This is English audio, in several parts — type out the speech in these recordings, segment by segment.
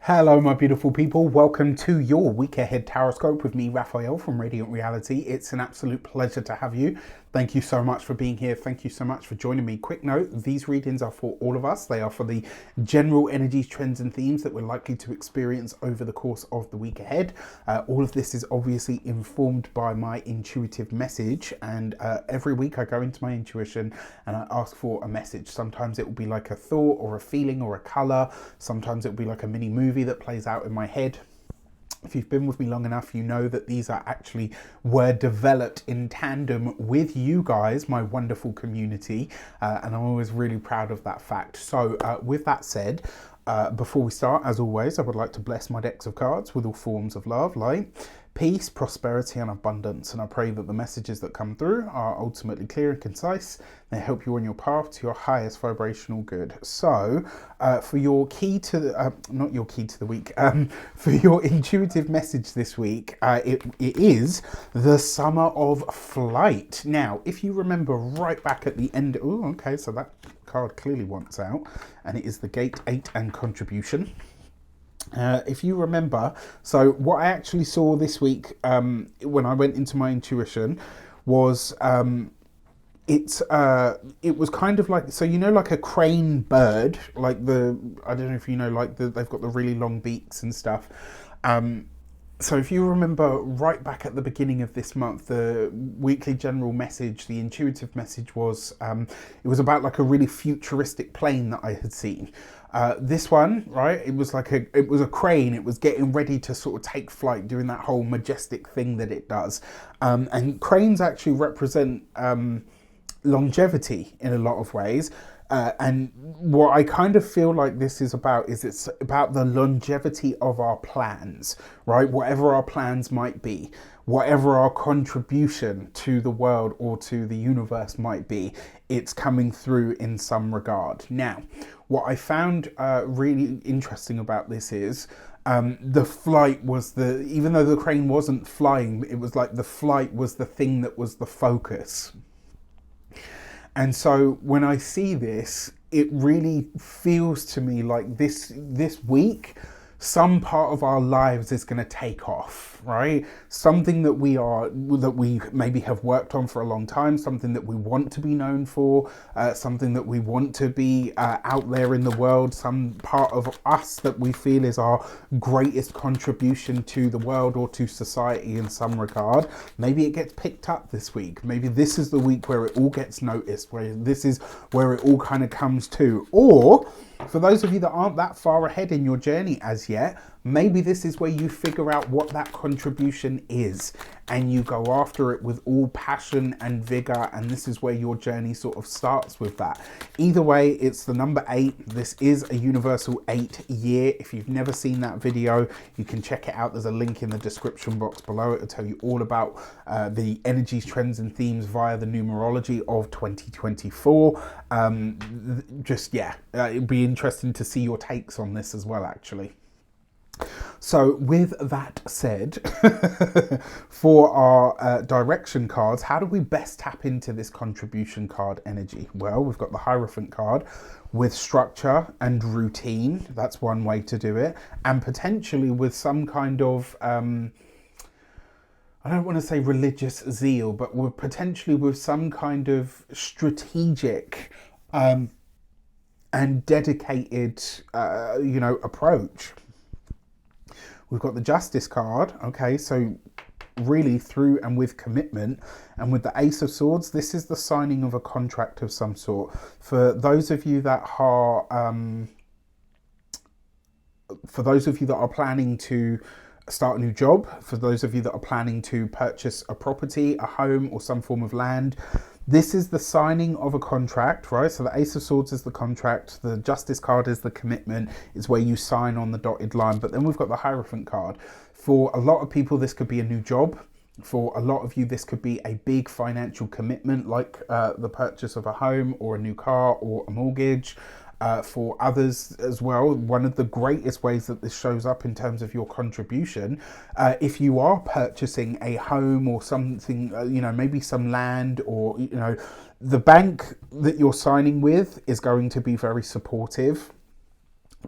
Hello, my beautiful people. Welcome to your week ahead Taroscope with me, Raphael from Radiant Reality. It's an absolute pleasure to have you. Thank you so much for being here. Thank you so much for joining me. Quick note, these readings are for all of us. They are for the general energies, trends and themes that we're likely to experience over the course of the week ahead. All of this is obviously informed by my intuitive message, and every week I go into my intuition and I ask for a message. Sometimes it will be like a thought or a feeling or a color. Sometimes it will be like a mini movie that plays out in my head. If you've been with me long enough, you know that these are actually were developed in tandem with you guys, my wonderful community, and I'm always really proud of that fact. So with that said, before we start, as always, I would like to bless my decks of cards with all forms of love, light, peace, prosperity and abundance, and I pray that the messages that come through are ultimately clear and concise. They help you on your path to your highest vibrational good. So for your key to the, not your key to the week, for your intuitive message this week, it is the summer of flight. Now, if you remember right back at the end, oh, okay, so that card clearly wants out, and it is the Gate 8 and Contribution. If you remember, so what I actually saw this week when I went into my intuition was it was kind of like, so you know, like a crane bird, like the, I don't know if you know, like they've got the really long beaks and stuff. So if you remember right back at the beginning of this month, the weekly general message, the intuitive message was, it was about like a really futuristic plane that I had seen. This one, right, it was a crane. It was getting ready to sort of take flight, doing that whole majestic thing that it does. And cranes actually represent longevity in a lot of ways. And what I kind of feel like this is about is it's about the longevity of our plans, right? Whatever our plans might be, whatever our contribution to the world or to the universe might be, it's coming through in some regard. Now, what I found really interesting about this is the flight was even though the crane wasn't flying, it was like the flight was the thing that was the focus. And so when I see this, it really feels to me like this week, some part of our lives is going to take off, right? Something that we maybe have worked on for a long time, something that we want to be known for, something that we want to be out there in the world, some part of us that we feel is our greatest contribution to the world or to society in some regard. Maybe it gets picked up this week. Maybe this is the week where it all gets noticed, where this is where it all kind of comes to. Or for those of you that aren't that far ahead in your journey as yet, maybe this is where you figure out what that contribution is and you go after it with all passion and vigor, and this is where your journey sort of starts with that. Either way, it's the number 8. This is a universal 8 year. If you've never seen that video, you can check it out. There's a link in the description box below. It'll tell you all about the energies, trends and themes via the numerology of 2024. It'd be interesting to see your takes on this as well, actually. So with that said, for our direction cards, how do we best tap into this contribution card energy? Well, we've got the Hierophant card with structure and routine. That's one way to do it. And potentially with some kind of, I don't want to say religious zeal, but potentially with some kind of strategic and dedicated, approach. We've got the Justice card, okay, so really through and with commitment. And with the Ace of Swords, this is the signing of a contract of some sort. For those of you that are, planning to start a new job, for those of you that are planning to purchase a property, a home or some form of land, this is the signing of a contract, right? So the Ace of Swords is the contract, the Justice card is the commitment, is where you sign on the dotted line. But then we've got the Hierophant card. For a lot of people, this could be a new job. For a lot of you, this could be a big financial commitment, like the purchase of a home or a new car or a mortgage. For others as well, one of the greatest ways that this shows up in terms of your contribution, if you are purchasing a home or something, maybe some land, or, the bank that you're signing with is going to be very supportive.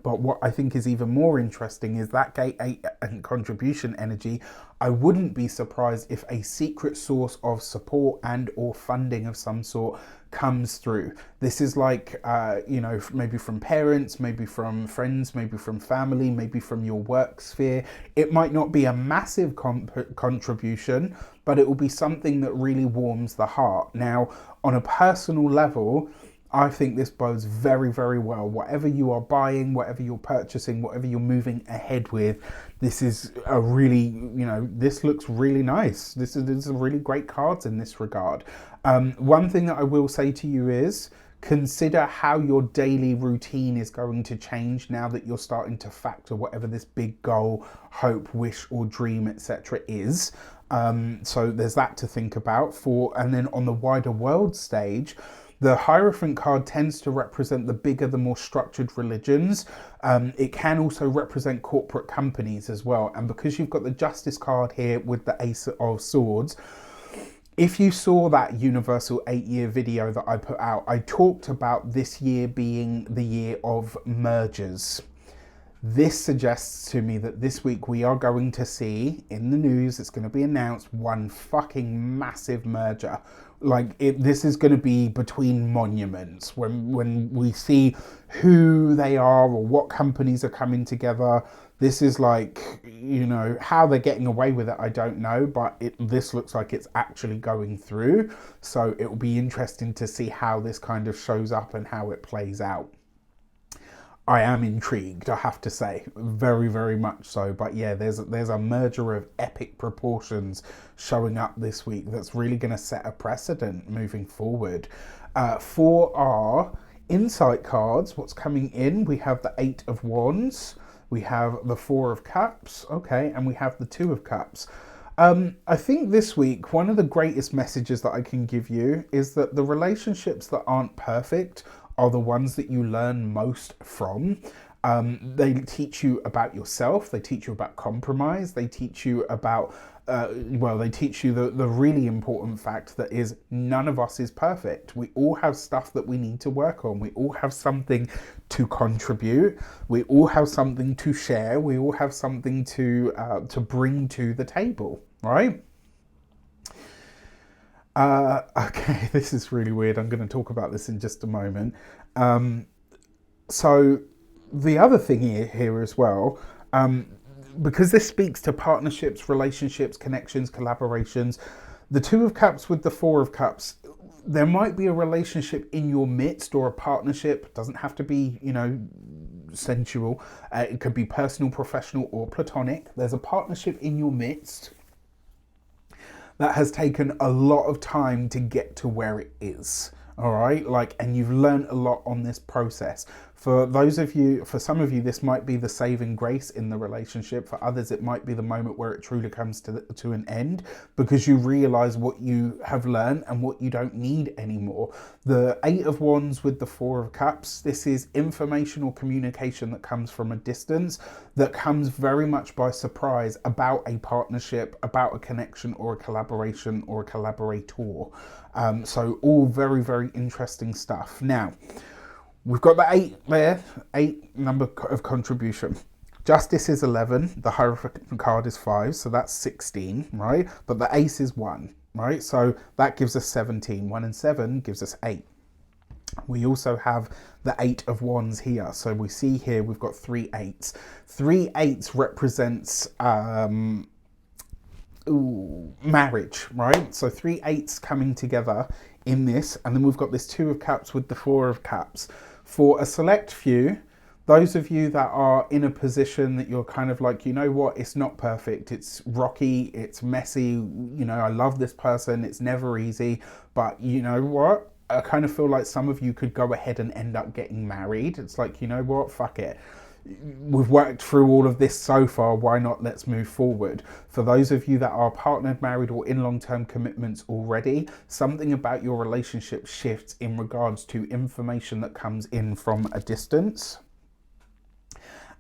But what I think is even more interesting is that gate 8 and contribution energy. I wouldn't be surprised if a secret source of support and or funding of some sort comes through. This is like, maybe from parents, maybe from friends, maybe from family, maybe from your work sphere. It might not be a massive contribution, but it will be something that really warms the heart. Now, on a personal level, I think this bodes very, very well. Whatever you are buying, whatever you're purchasing, whatever you're moving ahead with, this is a really, this looks really nice. This is really great cards in this regard. One thing that I will say to you is consider how your daily routine is going to change now that you're starting to factor whatever this big goal, hope, wish, or dream, etc. is. So there's that to think about and then on the wider world stage, the Hierophant card tends to represent the bigger, the more structured religions. It can also represent corporate companies as well. And because you've got the Justice card here with the Ace of Swords, if you saw that Universal 8-year video that I put out, I talked about this year being the year of mergers. This suggests to me that this week we are going to see in the news, it's going to be announced, one fucking massive merger. This is going to be between monuments when we see who they are or what companies are coming together. This is how they're getting away with it, I don't know, but this looks like it's actually going through. So it will be interesting to see how this kind of shows up and how it plays out. I am intrigued, I have to say, very, very much so. But yeah, there's a merger of epic proportions showing up this week that's really going to set a precedent moving forward. For our insight cards, what's coming in, we have the 8 of Wands, we have the 4 of Cups, okay, and we have the 2 of Cups. I think this week, one of the greatest messages that I can give you is that the relationships that aren't perfect are the ones that you learn most from. They teach you about yourself, they teach you about compromise, they teach you about, they teach you the really important fact that is none of us is perfect. We all have stuff that we need to work on. We all have something to contribute. We all have something to share. We all have something to bring to the table, right? Okay, this is really weird. I'm going to talk about this in just a moment. So the other thing here as well, because this speaks to partnerships, relationships, connections, collaborations, the 2 of Cups with the 4 of Cups, there might be a relationship in your midst or a partnership. It doesn't have to be, sensual. It could be personal, professional, or platonic. There's a partnership in your midst that has taken a lot of time to get to where it is. All right, and you've learned a lot on this process. For some of you, this might be the saving grace in the relationship. For others, it might be the moment where it truly comes to an end, because you realize what you have learned and what you don't need anymore. The 8 of Wands with the 4 of Cups, this is information or communication that comes from a distance, that comes very much by surprise about a partnership, about a connection or a collaboration or a collaborator. So all very, very interesting stuff. Now, we've got the 8 there, 8 number of contribution. Justice is 11, the Hierophant card is 5, so that's 16, right? But the Ace is 1, right? So that gives us 17. 1 and 7 gives us 8. We also have the 8 of Wands here. So we see here we've got 3 8s. 3 8s represents marriage, right? So 3 8s coming together in this, and then we've got this 2 of Cups with the 4 of Cups. For a select few, those of you that are in a position that you're kind of like, it's not perfect, it's rocky, it's messy, I love this person, it's never easy, but I kind of feel like some of you could go ahead and end up getting married. It's like, fuck it. We've worked through all of this so far, why not? Let's move forward. For those of you that are partnered, married, or in long-term commitments already, something about your relationship shifts in regards to information that comes in from a distance.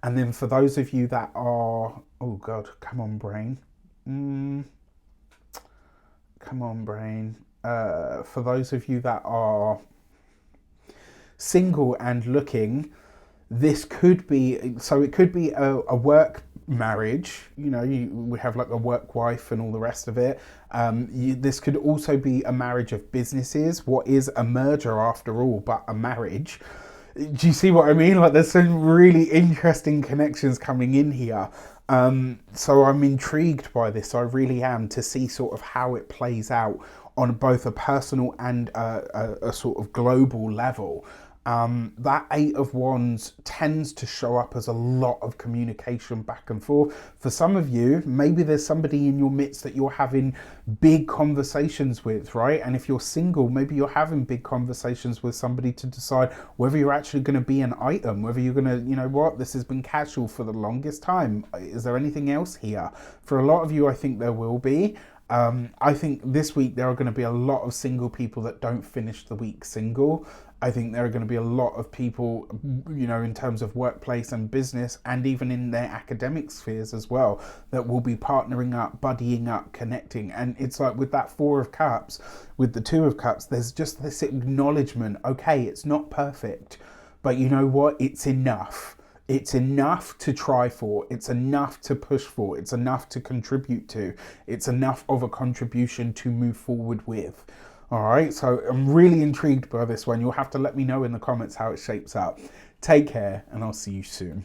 And then for those of you that are, oh God, come on brain. Come on brain. For those of you that are single and looking, this could be, so it could be a work marriage, we have like a work wife and all the rest of it. This could also be a marriage of businesses. What is a merger after all but a marriage? Do you see what I mean? Like, there's some really interesting connections coming in here. So I'm intrigued by this. I really am, to see sort of how it plays out on both a personal and a sort of global level. That Eight of Wands tends to show up as a lot of communication back and forth. For some of you, maybe there's somebody in your midst that you're having big conversations with, right? And if you're single, maybe you're having big conversations with somebody to decide whether you're actually going to be an item, whether you're going to, this has been casual for the longest time. Is there anything else here? For a lot of you, I think there will be. I think this week there are going to be a lot of single people that don't finish the week single. I think there are going to be a lot of people, in terms of workplace and business, and even in their academic spheres as well, that will be partnering up, buddying up, connecting. And it's like with that Four of Cups, with the Two of Cups, there's just this acknowledgement, okay, it's not perfect, but you know what? It's enough. It's enough to try for, it's enough to push for, it's enough to contribute to, it's enough of a contribution to move forward with. All right, so I'm really intrigued by this one. You'll have to let me know in the comments how it shapes up. Take care, and I'll see you soon.